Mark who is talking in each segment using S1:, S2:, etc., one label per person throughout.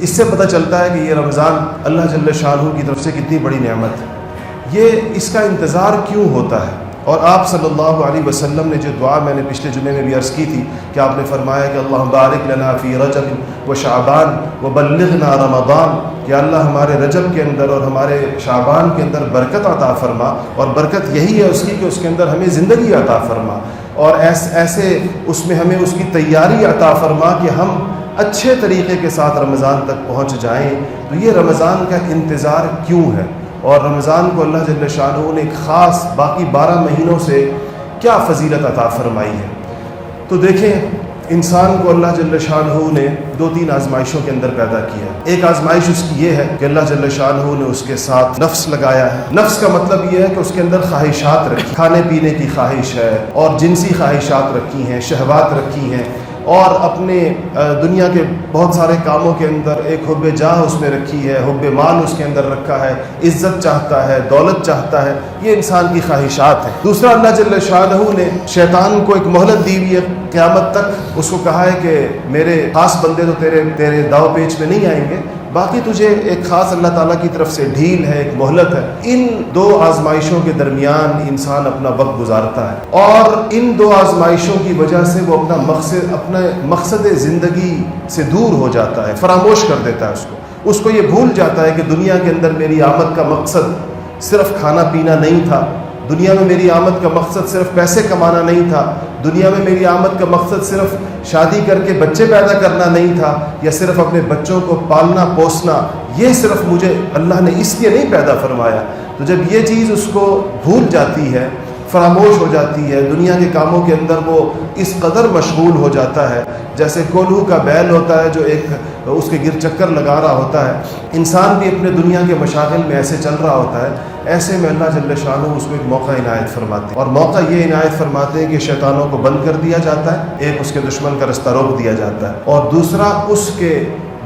S1: اس سے پتہ چلتا ہے کہ یہ رمضان اللہ جل شانہ کی طرف سے کتنی بڑی نعمت ہے. یہ اس کا انتظار کیوں ہوتا ہے؟ اور آپ صلی اللہ علیہ وسلم نے جو دعا میں نے پچھلے جمعے میں بھی عرض کی تھی کہ آپ نے فرمایا کہ اللہم بارک لنا فی رجب و شعبان و بلغنا رمضان، کہ اللہ ہمارے رجب کے اندر اور ہمارے شعبان کے اندر برکت عطا فرما، اور برکت یہی ہے اس کی کہ اس کے اندر ہمیں زندگی عطا فرما، اور ایسے اس میں ہمیں اس کی تیاری عطا فرما کہ ہم اچھے طریقے کے ساتھ رمضان تک پہنچ جائیں. تو یہ رمضان کا انتظار کیوں ہے، اور رمضان کو اللہ جل شانہ نے ایک خاص باقی 12 مہینوں سے کیا فضیلت عطا فرمائی ہے؟ تو دیکھیں، انسان کو اللہ جل شانہ نے 2-3 آزمائشوں کے اندر پیدا کیا. ایک آزمائش اس کی یہ ہے کہ اللہ جل شانہ نے اس کے ساتھ نفس لگایا ہے. نفس کا مطلب یہ ہے کہ اس کے اندر خواہشات رکھی، کھانے پینے کی خواہش ہے، اور جنسی خواہشات رکھی ہیں، شہوات رکھی ہیں، اور اپنے دنیا کے بہت سارے کاموں کے اندر ایک حب جاہ اس میں رکھی ہے، حب مال اس کے اندر رکھا ہے، عزت چاہتا ہے، دولت چاہتا ہے. یہ انسان کی خواہشات ہیں. دوسرا، اللہ جل شانہ نے شیطان کو ایک مہلت دی ہوئی ہے قیامت تک. اس کو کہا ہے کہ میرے خاص بندے تو تیرے داؤ پیچ میں نہیں آئیں گے، باقی تجھے ایک خاص اللہ تعالیٰ کی طرف سے ڈھیل ہے، ایک مہلت ہے. ان 2 آزمائشوں کے درمیان انسان اپنا وقت گزارتا ہے، اور ان 2 آزمائشوں کی وجہ سے وہ اپنا مقصد زندگی سے دور ہو جاتا ہے، فراموش کر دیتا ہے اس کو یہ بھول جاتا ہے کہ دنیا کے اندر میری آمد کا مقصد صرف کھانا پینا نہیں تھا، دنیا میں میری آمد کا مقصد صرف پیسے کمانا نہیں تھا، دنیا میں میری آمد کا مقصد صرف شادی کر کے بچے پیدا کرنا نہیں تھا، یا صرف اپنے بچوں کو پالنا پوسنا. یہ صرف مجھے اللہ نے اس لیے نہیں پیدا فرمایا. تو جب یہ چیز اس کو بھول جاتی ہے، فراموش ہو جاتی ہے، دنیا کے کاموں کے اندر وہ اس قدر مشغول ہو جاتا ہے، جیسے کولہو کا بیل ہوتا ہے جو ایک اس کے گر چکر لگا رہا ہوتا ہے. انسان بھی اپنے دنیا کے مشاغل میں ایسے چل رہا ہوتا ہے. ایسے میں اللہ جل شانہ اس کو ایک موقع عنایت فرماتے ہیں، اور موقع یہ عنایت فرماتے ہیں کہ شیطانوں کو بند کر دیا جاتا ہے، ایک اس کے دشمن کا رستہ روک دیا جاتا ہے، اور دوسرا اس کے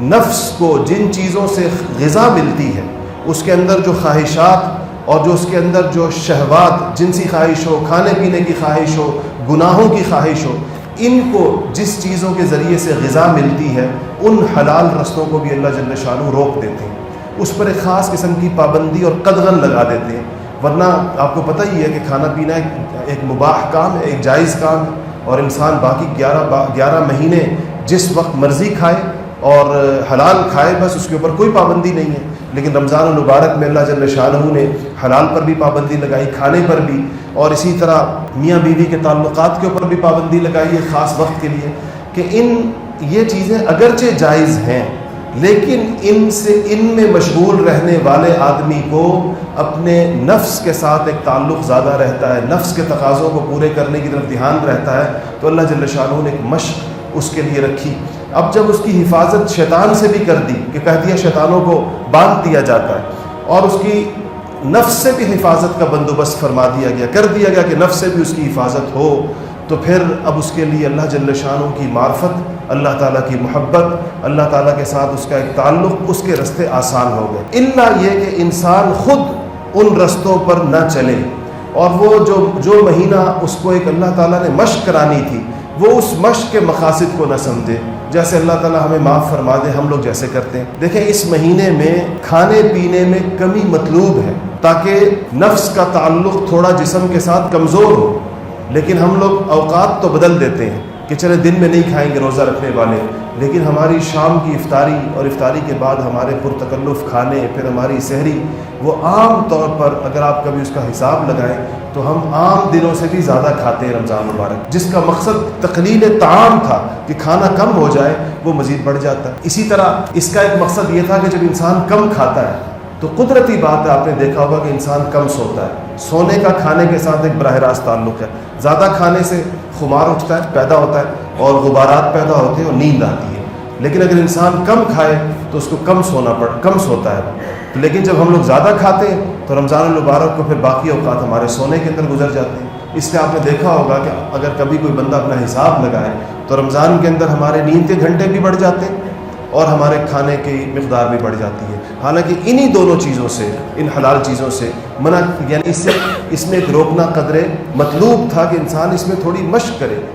S1: نفس کو جن چیزوں سے غذا ملتی ہے، اس کے اندر جو خواہشات اور جو اس کے اندر جو شہوات، جنسی خواہش ہو، کھانے پینے کی خواہش ہو، گناہوں کی خواہش ہو، ان کو جس چیزوں کے ذریعے سے غذا ملتی ہے، ان حلال رستوں کو بھی اللہ جل شانہ روک دیتے ہیں. اس پر ایک خاص قسم کی پابندی اور قدغن لگا دیتے ہیں. ورنہ آپ کو پتہ ہی ہے کہ کھانا پینا ایک مباح کام ہے، ایک جائز کام ہے، اور انسان باقی 11 مہینے جس وقت مرضی کھائے اور حلال کھائے، بس اس کے اوپر کوئی پابندی نہیں ہے. لیکن رمضان المبارک میں اللہ جل شانہ نے حلال پر بھی پابندی لگائی، کھانے پر بھی، اور اسی طرح میاں بیوی کے تعلقات کے اوپر بھی پابندی لگائی ہے خاص وقت کے لیے، کہ یہ چیزیں اگرچہ جائز ہیں، لیکن ان میں مشغول رہنے والے آدمی کو اپنے نفس کے ساتھ ایک تعلق زیادہ رہتا ہے، نفس کے تقاضوں کو پورے کرنے کی طرف دھیان رہتا ہے. تو اللہ جل شانہ نے ایک مشق اس کے لیے رکھی. اب جب اس کی حفاظت شیطان سے بھی کر دی کہ کہہ دیا شیطانوں کو باندھ دیا جاتا ہے، اور اس کی نفس سے بھی حفاظت کا بندوبست فرما دیا گیا، کر دیا گیا کہ نفس سے بھی اس کی حفاظت ہو، تو پھر اب اس کے لیے اللہ جل شانہ کی معرفت، اللہ تعالیٰ کی محبت، اللہ تعالیٰ کے ساتھ اس کا ایک تعلق، اس کے رستے آسان ہو گئے. الا یہ کہ انسان خود ان رستوں پر نہ چلے، اور وہ جو مہینہ اس کو ایک اللہ تعالیٰ نے مشق کرانی تھی، وہ اس مشق کے مقاصد کو نہ سمجھے. جیسے اللہ تعالیٰ ہمیں معاف فرما دے ہم لوگ جیسے کرتے ہیں. دیکھیں، اس مہینے میں کھانے پینے میں کمی مطلوب ہے تاکہ نفس کا تعلق تھوڑا جسم کے ساتھ کمزور ہو. لیکن ہم لوگ اوقات تو بدل دیتے ہیں کہ چلے دن میں نہیں کھائیں گے روزہ رکھنے والے، لیکن ہماری شام کی افطاری اور افطاری کے بعد ہمارے پرتکلف کھانے، پھر ہماری سحری، وہ عام طور پر اگر آپ کبھی اس کا حساب لگائیں تو ہم عام دنوں سے بھی زیادہ کھاتے ہیں رمضان مبارک. جس کا مقصد تقلیل طعام تھا کہ کھانا کم ہو جائے، وہ مزید بڑھ جاتا ہے. اسی طرح اس کا ایک مقصد یہ تھا کہ جب انسان کم کھاتا ہے تو قدرتی بات ہے، آپ نے دیکھا ہوگا کہ انسان کم سوتا ہے. سونے کا کھانے کے ساتھ ایک براہ راست تعلق ہے. زیادہ کھانے سے خمار اٹھتا ہے، پیدا ہوتا ہے، اور غبارات پیدا ہوتے ہیں اور نیند آتی ہے. لیکن اگر انسان کم کھائے تو اس کو کم سوتا ہے. لیکن جب ہم لوگ زیادہ کھاتے ہیں تو رمضان المبارک کو پھر باقی اوقات ہمارے سونے کے اندر گزر جاتے ہیں. اس لیے آپ نے دیکھا ہوگا کہ اگر کبھی کوئی بندہ اپنا حساب لگائے تو رمضان کے اندر ہمارے نیند کے گھنٹے بھی بڑھ جاتے ہیں اور ہمارے کھانے کی مقدار بھی بڑھ جاتی ہے. حالانکہ انہی دونوں چیزوں سے، ان حلال چیزوں سے منع، یعنی اس میں ایک روکنا قدرے مطلوب تھا کہ انسان اس میں تھوڑی مشق کرے.